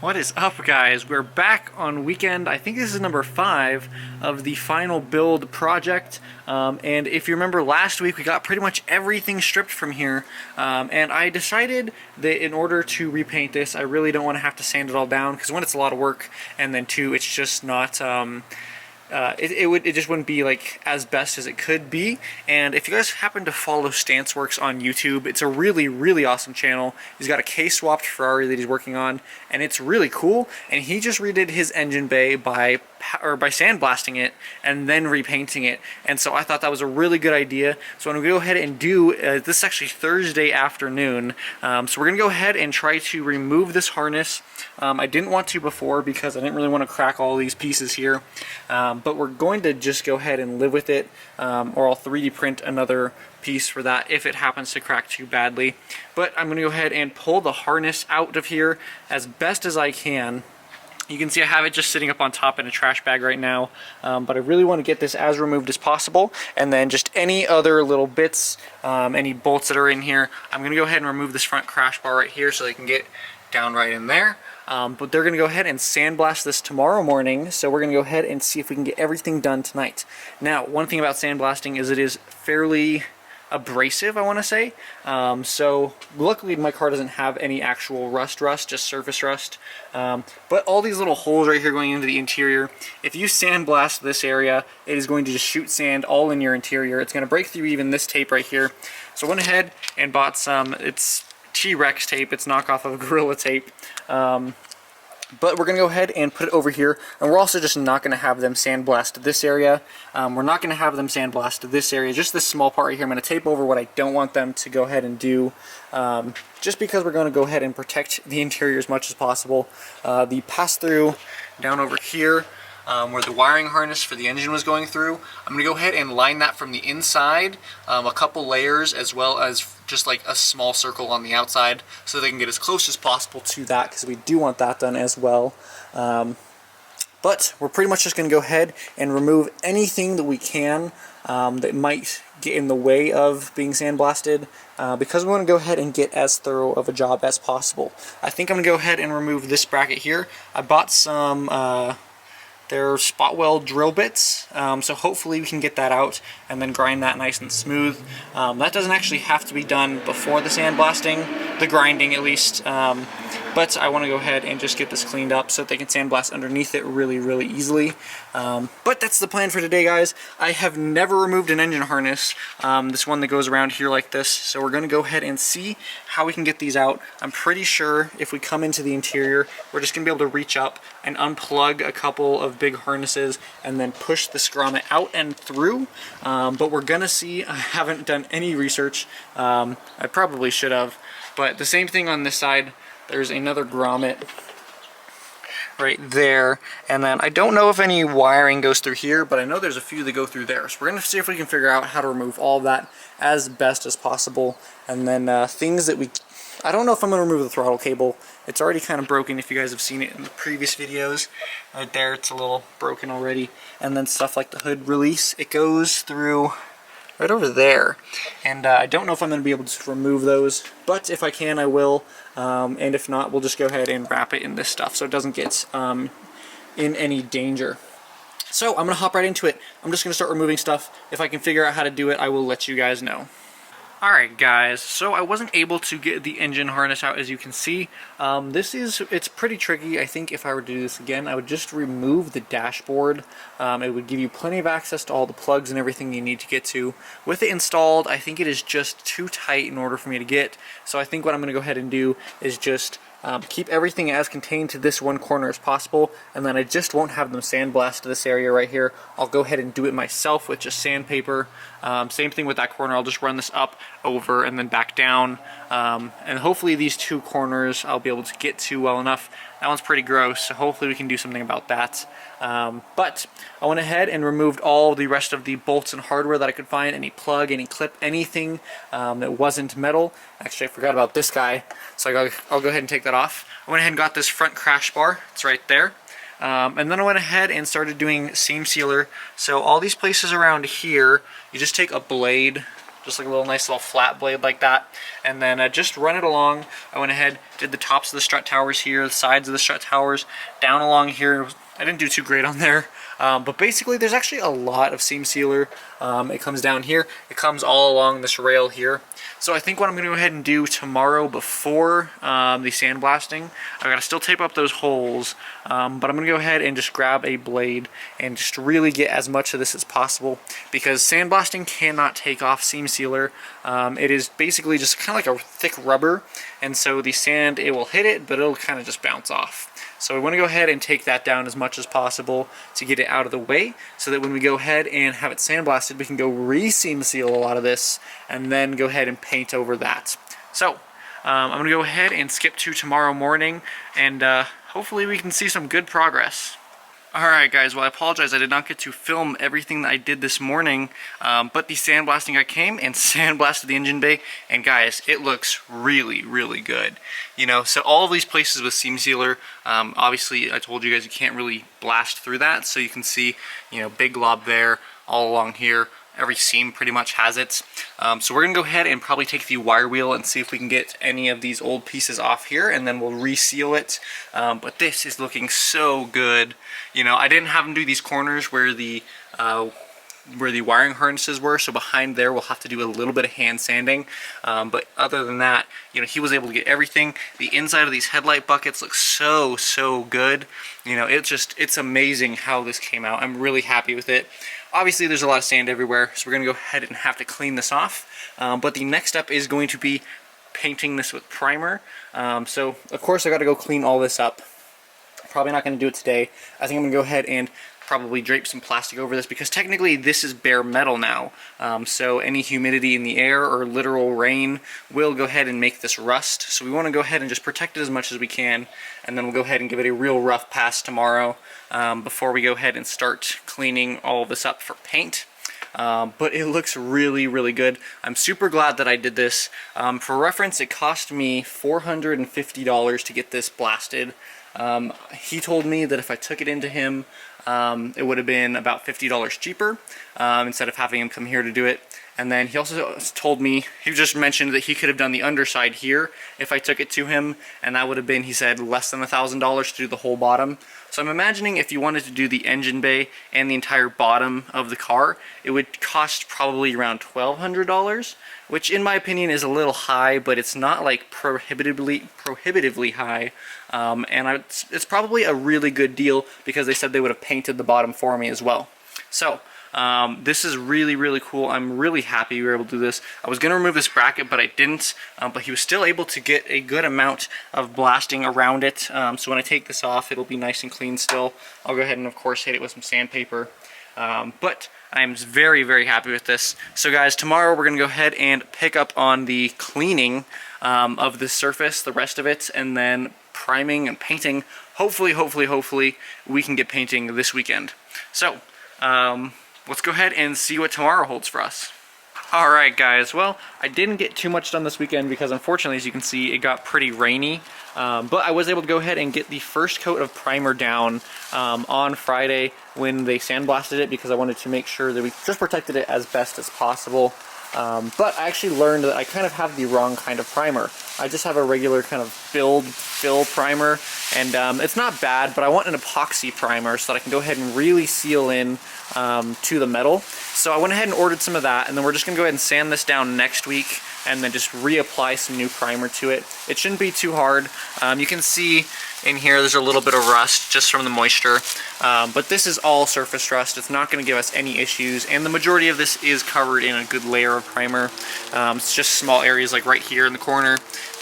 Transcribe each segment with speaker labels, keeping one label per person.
Speaker 1: What is up, guys? We're back on weekend. I think this is number 5 of the final build project. And if you remember last week, we got pretty much everything stripped from here. And I decided that in order to repaint this, I really don't want to have to sand it all down, because one, it's a lot of work, and then two, it's just not... it just wouldn't be like as best as it could be. And if you guys happen to follow Stanceworks on YouTube, it's a really awesome channel. He's got a K-swapped Ferrari that he's working on, and it's really cool. And he just redid his engine bay by sandblasting it and then repainting it. And so I thought that was a really good idea. So I'm gonna go ahead and do this is actually Thursday afternoon. So we're gonna go ahead and try to remove this harness. I didn't want to before because I didn't really want to crack all these pieces here. But we're going to just go ahead and live with it, or I'll 3D print another piece for that if it happens to crack too badly. But I'm going to go ahead and pull the harness out of here as best as I can. You can see I have it just sitting up on top in a trash bag right now, but I really want to get this as removed as possible, and then just any other little bits, any bolts that are in here, I'm going to go ahead and remove this front crash bar right here so they can get down right in there. But they're going to go ahead and sandblast this tomorrow morning, so we're going to go ahead and see if we can get everything done tonight. Now, one thing about sandblasting is it is fairly abrasive, I want to say. So luckily my car doesn't have any actual rust, just surface rust. But all these little holes right here going into the interior, if you sandblast this area, it is going to just shoot sand all in your interior. It's going to break through even this tape right here. So I went ahead and bought some, it's T-Rex tape, it's knockoff of Gorilla tape. But we're going to go ahead and put it over here, and we're also just not going to have them sandblast this area. We're not going to have them sandblast this area, just this small part right here. I'm going to tape over what I don't want them to go ahead and do, just because we're going to go ahead and protect the interior as much as possible. The pass-through down over here, where the wiring harness for the engine was going through, I'm going to go ahead and line that from the inside, a couple layers, as well as just like a small circle on the outside, so they can get as close as possible to that, because we do want that done as well. But we're pretty much just going to go ahead and remove anything that we can that might get in the way of being sandblasted, because we want to go ahead and get as thorough of a job as possible. I think I'm going to go ahead and remove this bracket here. I bought some they're spot weld drill bits, so hopefully we can get that out and then grind that nice and smooth. That doesn't actually have to be done before the sandblasting, the grinding at least, but I want to go ahead and just get this cleaned up so that they can sandblast underneath it really easily. But that's the plan for today, guys. I have never removed an engine harness, this one that goes around here like this, so we're going to go ahead and see how we can get these out. I'm pretty sure if we come into the interior, we're just going to be able to reach up and unplug a couple of big harnesses and then push the grommet out and through. But we're going to see. I haven't done any research. I probably should have. But the same thing on this side. There's another grommet right there, and then I don't know if any wiring goes through here, but I know there's a few that go through there. So we're going to see if we can figure out how to remove all of that as best as possible. And then things that I don't know if I'm going to remove the throttle cable. It's already kind of broken if you guys have seen it in the previous videos. Right there, it's a little broken already. And then stuff like the hood release, it goes through right over there. And I don't know if I'm going to be able to remove those, but if I can, I will. And if not, we'll just go ahead and wrap it in this stuff so it doesn't get in any danger. So I'm going to hop right into it. I'm just going to start removing stuff. If I can figure out how to do it, I will let you guys know. Alright guys, so I wasn't able to get the engine harness out, as you can see. It's pretty tricky. I think if I were to do this again, I would just remove the dashboard. It would give you plenty of access to all the plugs and everything you need to get to. With it installed, I think it is just too tight in order for me to get. So I think what I'm going to go ahead and do is just keep everything as contained to this one corner as possible, and then I just won't have them sandblast this area right here. I'll go ahead and do it myself with just sandpaper. Same thing with that corner. I'll just run this up, over, and then back down. And hopefully these two corners I'll be able to get to well enough. That one's pretty gross, so hopefully we can do something about that. But I went ahead and removed all the rest of the bolts and hardware that I could find, any plug, any clip, anything that wasn't metal. Actually, I forgot about this guy, so I'll go ahead and take that off. I went ahead and got this front crash bar. It's right there. And then I went ahead and started doing seam sealer. So all these places around here, you just take a blade, just like a little nice little flat blade like that, and then just run it along. I went ahead, did the tops of the strut towers here, the sides of the strut towers, down along here. I didn't do too great on there, but basically there's actually a lot of seam sealer. It comes down here, it comes all along this rail here. So I think what I'm going to go ahead and do tomorrow before the sandblasting, I've got to still tape up those holes, but I'm going to go ahead and just grab a blade and just really get as much of this as possible, because sandblasting cannot take off seam sealer. It is basically just kind of like a thick rubber, and so the sand, it will hit it, but it'll kind of just bounce off. So we want to go ahead and take that down as much as possible to get it out of the way, so that when we go ahead and have it sandblasted, we can go re-seam seal a lot of this and then go ahead and paint over that. So I'm going to go ahead and skip to tomorrow morning, and hopefully we can see some good progress. Alright guys, well I apologize, I did not get to film everything that I did this morning, but the sandblasting guy came and sandblasted the engine bay, and guys, it looks really, really good. You know, so all of these places with seam sealer, obviously I told you guys you can't really blast through that, so you can see, you know, big glob there, all along here. Every seam pretty much has it. So we're gonna go ahead and probably take the wire wheel and see if we can get any of these old pieces off here, and then we'll reseal it. But this is looking so good. You know, I didn't have him do these corners where the wiring harnesses were, so behind there we'll have to do a little bit of hand sanding. But other than that, you know, he was able to get everything. The inside of these headlight buckets looks so good. You know, it's amazing how this came out. I'm really happy with it. Obviously there's a lot of sand everywhere, so we're going to go ahead and have to clean this off. But the next step is going to be painting this with primer. So of course I got to go clean all this up. Probably not going to do it today. I think I'm going to go ahead and probably drape some plastic over this, because technically this is bare metal now. So any humidity in the air or literal rain will go ahead and make this rust. So we want to go ahead and just protect it as much as we can, and then we'll go ahead and give it a real rough pass tomorrow before we go ahead and start cleaning all of this up for paint. But it looks really, really good. I'm super glad that I did this. For reference, it cost me $450 to get this blasted. He told me that if I took it into him, it would have been about $50 cheaper instead of having him come here to do it. And then he also told me, he just mentioned that he could have done the underside here if I took it to him, and that would have been, he said, less than $1,000 to do the whole bottom. So I'm imagining if you wanted to do the engine bay and the entire bottom of the car, it would cost probably around $1,200, which in my opinion is a little high, but it's not like prohibitively high. It's probably a really good deal, because they said they would have painted the bottom for me as well. So this is really, really cool. I'm really happy we were able to do this. I was going to remove this bracket, but I didn't. But he was still able to get a good amount of blasting around it. So when I take this off, it'll be nice and clean still. I'll go ahead and, of course, hit it with some sandpaper. But I'm very, very happy with this. So guys, tomorrow we're going to go ahead and pick up on the cleaning of the surface, the rest of it, and then priming and painting. Hopefully, we can get painting this weekend. So, let's go ahead and see what tomorrow holds for us. Alright guys, well, I didn't get too much done this weekend because unfortunately, as you can see, it got pretty rainy. But I was able to go ahead and get the first coat of primer down on Friday when they sandblasted it, because I wanted to make sure that we just protected it as best as possible. But I actually learned that I kind of have the wrong kind of primer. I just have a regular kind of fill primer, and it's not bad, but I want an epoxy primer so that I can go ahead and really seal in to the metal. So I went ahead and ordered some of that, and then we're just going to go ahead and sand this down next week and then just reapply some new primer to it. It shouldn't be too hard. You can see in here there's a little bit of rust just from the moisture, but this is all surface rust. It's not going to give us any issues, and the majority of this is covered in a good layer of primer. It's just small areas like right here in the corner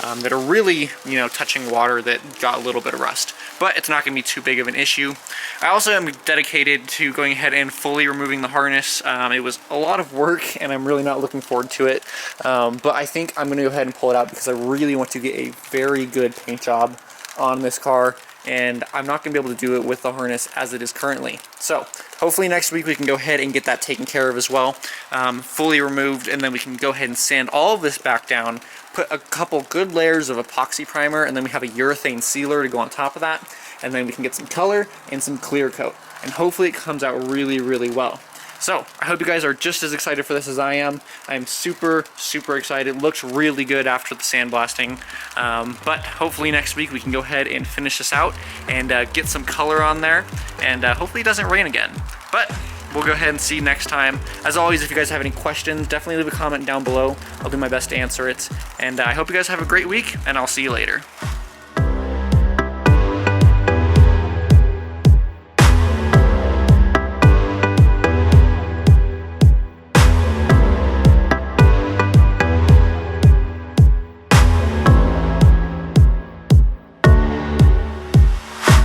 Speaker 1: that are really, you know, touching water that got a little bit of rust, but it's not going to be too big of an issue. I also am dedicated to going ahead and fully removing the harness. It was a lot of work, and I'm really not looking forward to it, but I think I'm going to go ahead and pull it out because I really want to get a very good paint job on this car, and I'm not going to be able to do it with the harness as it is currently. So hopefully next week we can go ahead and get that taken care of as well, fully removed, and then we can go ahead and sand all of this back down, put a couple good layers of epoxy primer, and then we have a urethane sealer to go on top of that, and then we can get some color and some clear coat, and hopefully it comes out really, really well. So I hope you guys are just as excited for this as I am. I'm super, super excited. It looks really good after the sandblasting. But hopefully next week we can go ahead and finish this out and get some color on there. And hopefully it doesn't rain again. But we'll go ahead and see you next time. As always, if you guys have any questions, definitely leave a comment down below. I'll do my best to answer it. And I hope you guys have a great week, and I'll see you later.